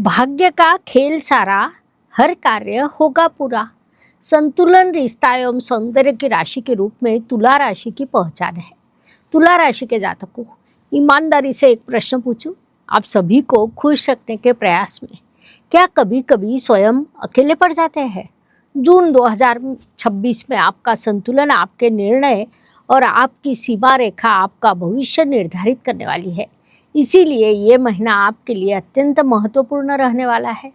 भाग्य का खेल सारा, हर कार्य होगा पूरा। संतुलन, रिश्ता एवं सौंदर्य की राशि के रूप में तुला राशि की पहचान है। तुला राशि के जातकों, ईमानदारी से एक प्रश्न पूछूं, आप सभी को खुश रखने के प्रयास में क्या कभी कभी स्वयं अकेले पड़ जाते हैं? जून 2026 में आपका संतुलन आपके निर्णय और आपकी सीमा रेखा आपका भविष्य निर्धारित करने वाली है। इसीलिए ये महीना आपके लिए अत्यंत महत्वपूर्ण रहने वाला है।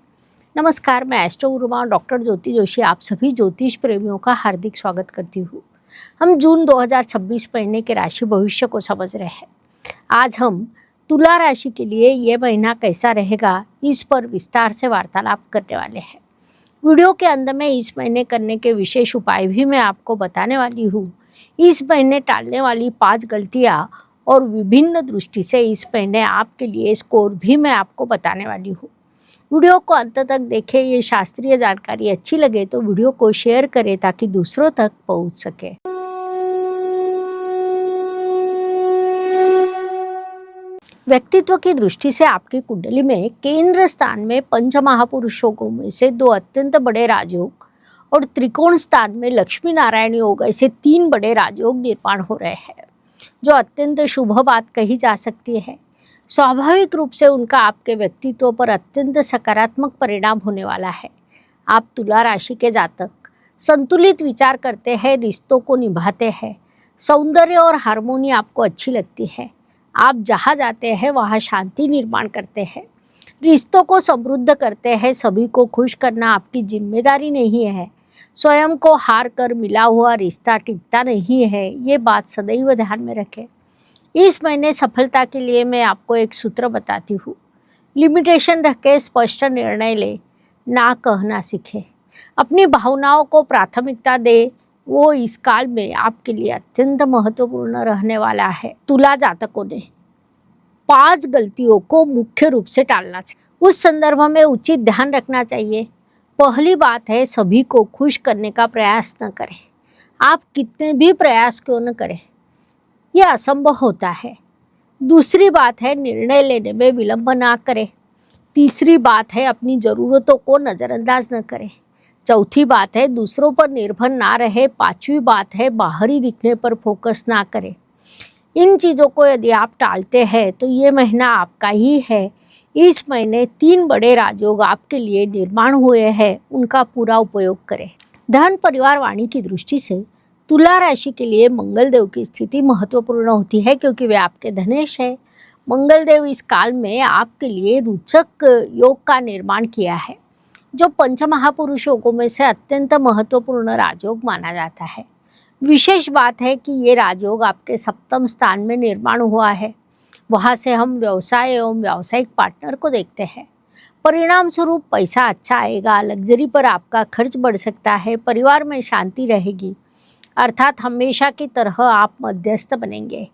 नमस्कार, मैं एस्ट्रो गुरुमा डॉक्टर ज्योति जोशी आप सभी ज्योतिष प्रेमियों का हार्दिक स्वागत करती हूँ। हम जून 2026 महीने के राशि भविष्य को समझ रहे हैं। आज हम तुला राशि के लिए ये महीना कैसा रहेगा, इस पर विस्तार से वार्तालाप करने वाले हैं। वीडियो के अंत में इस महीने करने के विशेष उपाय भी मैं आपको बताने वाली हूँ। इस महीने टालने वाली 5 गलतियाँ और विभिन्न दृष्टि से इस महीने आपके लिए स्कोर भी मैं आपको बताने वाली हूँ। वीडियो को अंत तक देखें। ये शास्त्रीय जानकारी अच्छी लगे तो वीडियो को शेयर करें ताकि दूसरों तक पहुँच सके। व्यक्तित्व की दृष्टि से आपकी कुंडली में केंद्र स्थान में पंच महापुरुषों में से 2 अत्यंत बड़े राजयोग और त्रिकोण स्थान में लक्ष्मी नारायण योग, ऐसे 3 बड़े राजयोग निर्माण हो रहे हैं, जो अत्यंत शुभ बात कही जा सकती है। स्वाभाविक रूप से उनका आपके व्यक्तित्व पर अत्यंत सकारात्मक परिणाम होने वाला है। आप तुला राशि के जातक संतुलित विचार करते हैं, रिश्तों को निभाते हैं, सौंदर्य और हार्मोनी आपको अच्छी लगती है। आप जहाँ जाते हैं वहाँ शांति निर्माण करते हैं, रिश्तों को समृद्ध करते हैं। सभी को खुश करना आपकी जिम्मेदारी नहीं है। स्वयं को हार कर मिला हुआ रिश्ता टिकता नहीं है, ये बात सदैव ध्यान में रखें। इस महीने सफलता के लिए मैं आपको एक सूत्र बताती हूँ। लिमिटेशन रख के स्पष्ट निर्णय ले, ना कहना सीखे, अपनी भावनाओं को प्राथमिकता दे। वो इस काल में आपके लिए अत्यंत महत्वपूर्ण रहने वाला है। तुला जातकों ने 5 गलतियों को मुख्य रूप से टालना चाहिए। उस संदर्भ में उचित ध्यान रखना चाहिए। पहली बात है, सभी को खुश करने का प्रयास न करें। आप कितने भी प्रयास क्यों न करें, यह असंभव होता है। दूसरी बात है, निर्णय लेने में विलंब ना करें। तीसरी बात है, अपनी ज़रूरतों को नज़रअंदाज न करें। चौथी बात है, दूसरों पर निर्भर ना रहे। 5वीं बात है, बाहरी दिखने पर फोकस ना करें। इन चीज़ों को यदि आप टालते हैं तो ये महीना आपका ही है। इस महीने 3 बड़े राजयोग आपके लिए निर्माण हुए हैं, उनका पूरा उपयोग करें। धन, परिवार, वाणी की दृष्टि से तुला राशि के लिए मंगल देव की स्थिति महत्वपूर्ण होती है, क्योंकि वे आपके धनेश है। मंगल देव इस काल में आपके लिए रोचक योग का निर्माण किया है, जो पंच महापुरुषों में से अत्यंत महत्वपूर्ण राजयोग माना जाता है। विशेष बात है कि ये राजयोग आपके 7वें स्थान में निर्माण हुआ है। वहाँ से हम व्यवसाय एवं व्यावसायिक पार्टनर को देखते हैं। परिणाम स्वरूप पैसा अच्छा आएगा, लग्जरी पर आपका खर्च बढ़ सकता है, परिवार में शांति रहेगी, अर्थात हमेशा की तरह आप मध्यस्थ बनेंगे।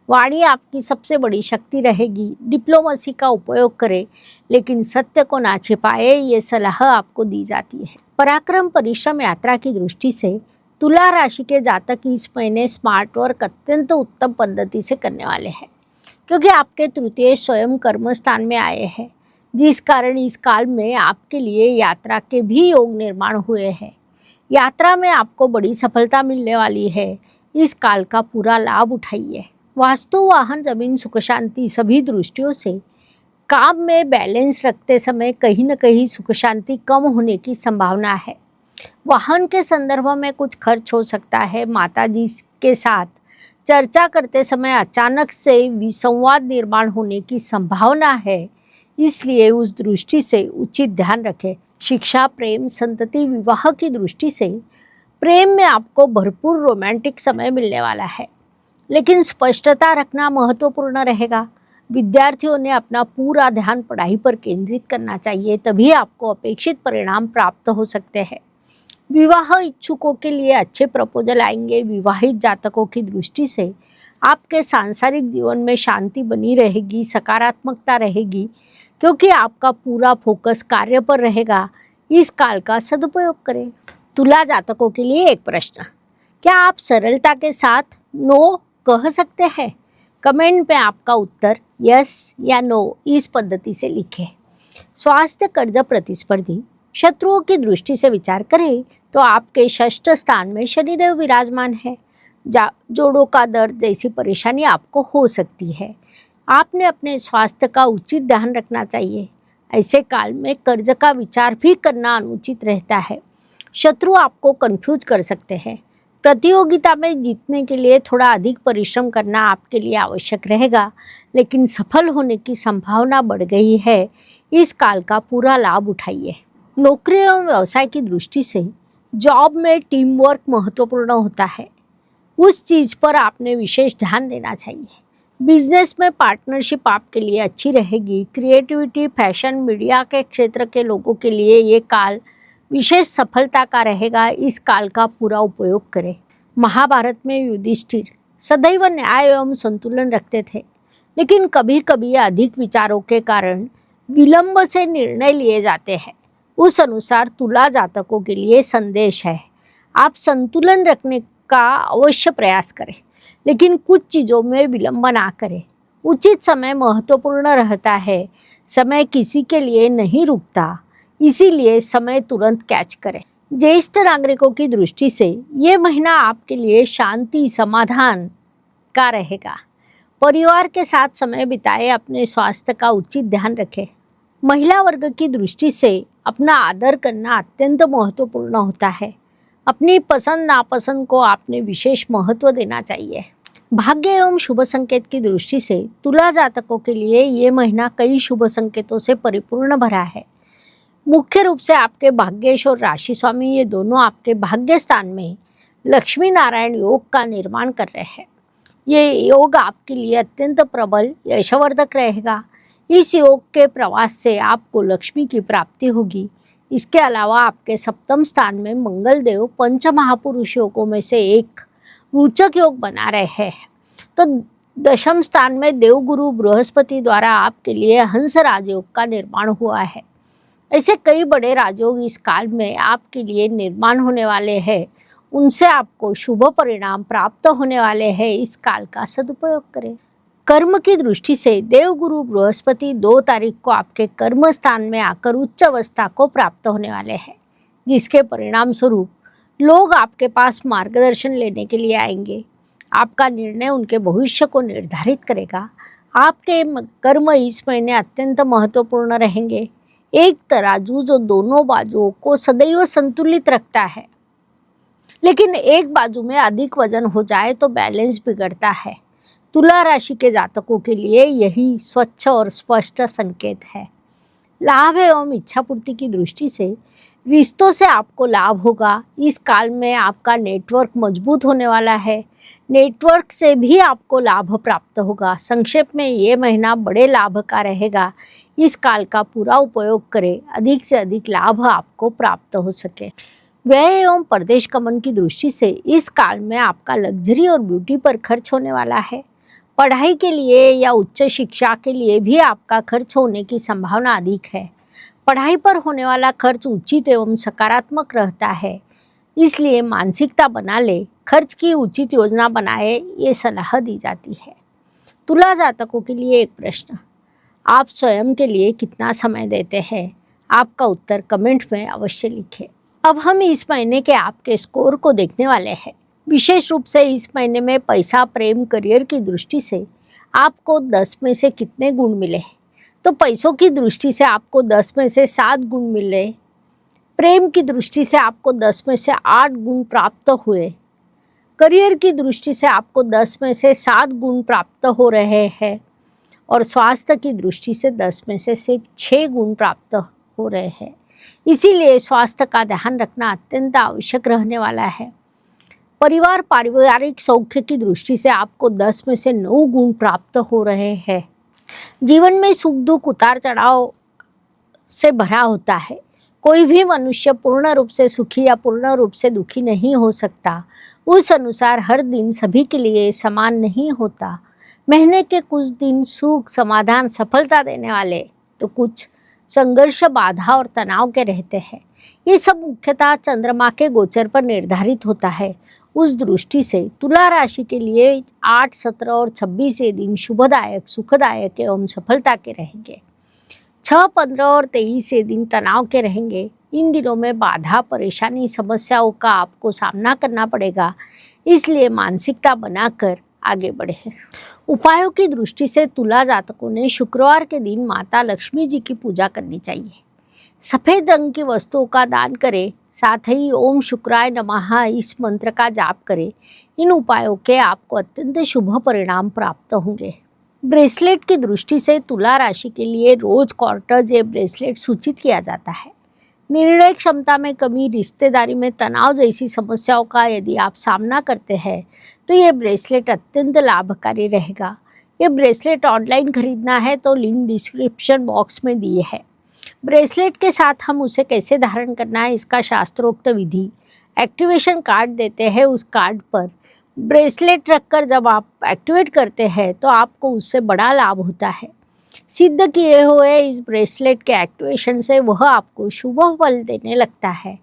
वाणी आपकी सबसे बड़ी शक्ति रहेगी। डिप्लोमेसी का उपयोग करें, लेकिन सत्य को ना छिपाए, ये सलाह आपको दी जाती है। पराक्रम, परिश्रम, यात्रा की दृष्टि से तुला राशि के जातक इस महीने स्मार्ट वर्क अत्यंत उत्तम पद्धति से करने वाले हैं, क्योंकि आपके तृतीय स्वयं कर्म स्थान में आए हैं, जिस कारण इस काल में आपके लिए यात्रा के भी योग निर्माण हुए हैं। यात्रा में आपको बड़ी सफलता मिलने वाली है। इस काल का पूरा लाभ उठाइए। वास्तु, वाहन, जमीन, सुख शांति सभी दृष्टियों से काम में बैलेंस रखते समय कहीं न कहीं सुख शांति कम होने की संभावना है। वाहन के संदर्भ में कुछ खर्च हो सकता है। माताजी के साथ चर्चा करते समय अचानक से विसंवाद निर्माण होने की संभावना है, इसलिए उस दृष्टि से उचित ध्यान रखें। शिक्षा, प्रेम, संतति, विवाह की दृष्टि से प्रेम में आपको भरपूर रोमांटिक समय मिलने वाला है, लेकिन स्पष्टता रखना महत्वपूर्ण रहेगा। विद्यार्थियों ने अपना पूरा ध्यान पढ़ाई पर केंद्रित करना चाहिए, तभी आपको अपेक्षित परिणाम प्राप्त हो सकते हैं। विवाह इच्छुकों के लिए अच्छे प्रपोजल आएंगे। विवाहित जातकों की दृष्टि से आपके सांसारिक जीवन में शांति बनी रहेगी, सकारात्मकता रहेगी, क्योंकि आपका पूरा फोकस कार्य पर रहेगा। इस काल का सदुपयोग करें। तुला जातकों के लिए एक प्रश्न, क्या आप सरलता के साथ नो कह सकते हैं? कमेंट में आपका उत्तर यस या नो इस पद्धति से लिखें। स्वास्थ्य, कर्ज, प्रतिस्पर्धी, शत्रुओं की दृष्टि से विचार करें तो आपके षष्ठ स्थान में शनिदेव विराजमान है। जोड़ों का दर्द जैसी परेशानी आपको हो सकती है। आपने अपने स्वास्थ्य का उचित ध्यान रखना चाहिए। ऐसे काल में कर्ज का विचार भी करना अनुचित रहता है। शत्रु आपको कंफ्यूज कर सकते हैं। प्रतियोगिता में जीतने के लिए थोड़ा अधिक परिश्रम करना आपके लिए आवश्यक रहेगा, लेकिन सफल होने की संभावना बढ़ गई है। इस काल का पूरा लाभ उठाइए। नौकरी एवं व्यवसाय की दृष्टि से जॉब में टीम वर्क महत्वपूर्ण होता है। उस चीज़ पर आपने विशेष ध्यान देना चाहिए। बिजनेस में पार्टनरशिप आपके लिए अच्छी रहेगी। क्रिएटिविटी, फैशन, मीडिया के क्षेत्र के लोगों के लिए ये काल विशेष सफलता का रहेगा। इस काल का पूरा उपयोग करें। महाभारत में युधिष्ठिर सदैव न्याय एवं संतुलन रखते थे, लेकिन कभी कभी अधिक विचारों के कारण विलंब से निर्णय लिए जाते हैं। उस अनुसार तुला जातकों के लिए संदेश है, आप संतुलन रखने का अवश्य प्रयास करें, लेकिन कुछ चीज़ों में विलंब ना करें। उचित समय महत्वपूर्ण रहता है। समय किसी के लिए नहीं रुकता, इसीलिए समय तुरंत कैच करें। ज्येष्ठ नागरिकों की दृष्टि से ये महीना आपके लिए शांति, समाधान का रहेगा। परिवार के साथ समय बिताए, अपने स्वास्थ्य का उचित ध्यान रखें। महिला वर्ग की दृष्टि से अपना आदर करना अत्यंत महत्वपूर्ण होता है। अपनी पसंद नापसंद को आपने विशेष महत्व देना चाहिए। भाग्य एवं शुभ संकेत की दृष्टि से तुला जातकों के लिए ये महीना कई शुभ संकेतों से परिपूर्ण भरा है। मुख्य रूप से आपके भाग्येश और राशि स्वामी ये दोनों आपके भाग्य स्थान में लक्ष्मी नारायण योग का निर्माण कर रहे हैं। ये योग आपके लिए अत्यंत प्रबल यशवर्धक रहेगा। इस योग के प्रवास से आपको लक्ष्मी की प्राप्ति होगी। इसके अलावा आपके सप्तम स्थान में मंगल देव पंच महापुरुष योगों में से एक रोचक योग बना रहे हैं, तो दशम स्थान में देवगुरु बृहस्पति द्वारा आपके लिए हंस राजयोग का निर्माण हुआ है। ऐसे कई बड़े राजयोग इस काल में आपके लिए निर्माण होने वाले हैं। उनसे आपको शुभ परिणाम प्राप्त होने वाले हैं। इस काल का सदुपयोग करें। कर्म की दृष्टि से देवगुरु बृहस्पति 2 तारीख को आपके कर्म स्थान में आकर उच्च अवस्था को प्राप्त होने वाले हैं, जिसके परिणाम स्वरूप लोग आपके पास मार्गदर्शन लेने के लिए आएंगे। आपका निर्णय उनके भविष्य को निर्धारित करेगा। आपके कर्म इस महीने अत्यंत महत्वपूर्ण रहेंगे। एक तराजू जो दोनों बाजुओं को सदैव संतुलित रखता है, लेकिन एक बाजू में अधिक वजन हो जाए तो बैलेंस बिगड़ता है। तुला राशि के जातकों के लिए यही स्वच्छ और स्पष्ट संकेत है। लाभ एवं इच्छा पूर्ति की दृष्टि से रिश्तों से आपको लाभ होगा। इस काल में आपका नेटवर्क मजबूत होने वाला है। नेटवर्क से भी आपको लाभ प्राप्त होगा। संक्षेप में ये महीना बड़े लाभ का रहेगा। इस काल का पूरा उपयोग करें, अधिक से अधिक लाभ आपको प्राप्त हो सके। व्यय एवं परदेश गमन की दृष्टि से इस काल में आपका लग्जरी और ब्यूटी पर खर्च होने वाला है। पढ़ाई के लिए या उच्च शिक्षा के लिए भी आपका खर्च होने की संभावना अधिक है। पढ़ाई पर होने वाला खर्च उचित एवं सकारात्मक रहता है, इसलिए मानसिकता बना ले, खर्च की उचित योजना बनाए, ये सलाह दी जाती है। तुला जातकों के लिए एक प्रश्न, आप स्वयं के लिए कितना समय देते हैं? आपका उत्तर कमेंट में अवश्य लिखें। अब हम इस महीने के आपके स्कोर को देखने वाले हैं। विशेष रूप से इस महीने में पैसा, प्रेम, करियर की दृष्टि से आपको 10 में से कितने गुण मिले? तो पैसों की दृष्टि से आपको 10 में से 7 गुण मिले। प्रेम की दृष्टि से आपको 10 में से 8 गुण प्राप्त हुए। करियर की दृष्टि से आपको 10 में से 7 गुण प्राप्त हो रहे हैं और स्वास्थ्य की दृष्टि से 10 में से सिर्फ 6 गुण प्राप्त हो रहे हैं। इसीलिए स्वास्थ्य का ध्यान रखना अत्यंत आवश्यक रहने वाला है। परिवार, पारिवारिक सौख्य की दृष्टि से आपको 10 में से 9 गुण प्राप्त हो रहे हैं। जीवन में सुख दुख, उतार चढ़ाव से भरा होता है। कोई भी मनुष्य पूर्ण रूप से सुखी या पूर्ण रूप से दुखी नहीं हो सकता। उस अनुसार हर दिन सभी के लिए समान नहीं होता। महीने के कुछ दिन सुख, समाधान, सफलता देने वाले, तो कुछ संघर्ष, बाधा और तनाव के रहते हैं। ये सब मुख्यतः चंद्रमा के गोचर पर निर्धारित होता है। उस दृष्टि से तुला राशि के लिए 8, 17 और 26 ये दिन शुभदायक, सुखदायक एवं सफलता के रहेंगे। 6, 15 और 23 ये दिन तनाव के रहेंगे। इन दिनों में बाधा, परेशानी, समस्याओं का आपको सामना करना पड़ेगा, इसलिए मानसिकता बनाकर आगे बढ़े। उपायों की दृष्टि से तुला जातकों ने शुक्रवार के दिन माता लक्ष्मी जी की पूजा करनी चाहिए। सफ़ेद रंग की वस्तुओं का दान करें, साथ ही ओम शुक्राय नमः इस मंत्र का जाप करें। इन उपायों के आपको अत्यंत शुभ परिणाम प्राप्त होंगे। ब्रेसलेट की दृष्टि से तुला राशि के लिए रोज क्वार्टज ये ब्रेसलेट सूचित किया जाता है। निर्णय क्षमता में कमी, रिश्तेदारी में तनाव जैसी समस्याओं का यदि आप सामना करते हैं तो ये ब्रेसलेट अत्यंत लाभकारी रहेगा। ये ब्रेसलेट ऑनलाइन खरीदना है तो लिंक डिस्क्रिप्शन बॉक्स में दिए है। ब्रेसलेट के साथ हम उसे कैसे धारण करना है, इसका शास्त्रोक्त विधि एक्टिवेशन कार्ड देते हैं। उस कार्ड पर ब्रेसलेट रखकर जब आप एक्टिवेट करते हैं तो आपको उससे बड़ा लाभ होता है। सिद्ध किए हुए इस ब्रेसलेट के एक्टिवेशन से वह आपको शुभ फल देने लगता है।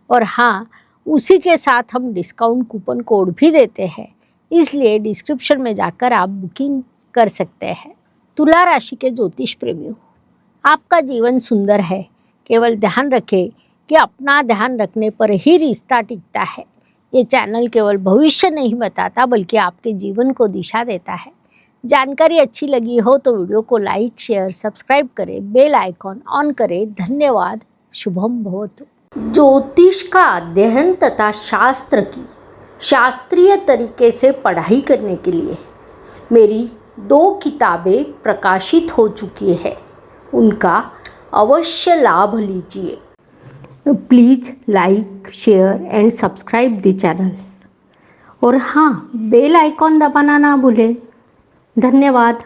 और हाँ, उसी के साथ हम डिस्काउंट कूपन कोड भी देते हैं, इसलिए डिस्क्रिप्शन में जाकर आप बुकिंग कर सकते हैं। तुला राशि के ज्योतिष प्रेमियों, आपका जीवन सुंदर है। केवल ध्यान रखें कि अपना ध्यान रखने पर ही रिश्ता टिकता है। ये चैनल केवल भविष्य नहीं बताता बल्कि आपके जीवन को दिशा देता है। जानकारी अच्छी लगी हो तो वीडियो को लाइक, शेयर, सब्सक्राइब करें, बेल आइकॉन ऑन करें। धन्यवाद। शुभम भवतु। ज्योतिष का अध्ययन तथा शास्त्र की शास्त्रीय तरीके से पढ़ाई करने के लिए मेरी 2 किताबें प्रकाशित हो चुकी है, उनका अवश्य लाभ लीजिए। Please like, share and subscribe the channel. और हाँ, बेल आइकॉन दबाना ना भूलें। धन्यवाद।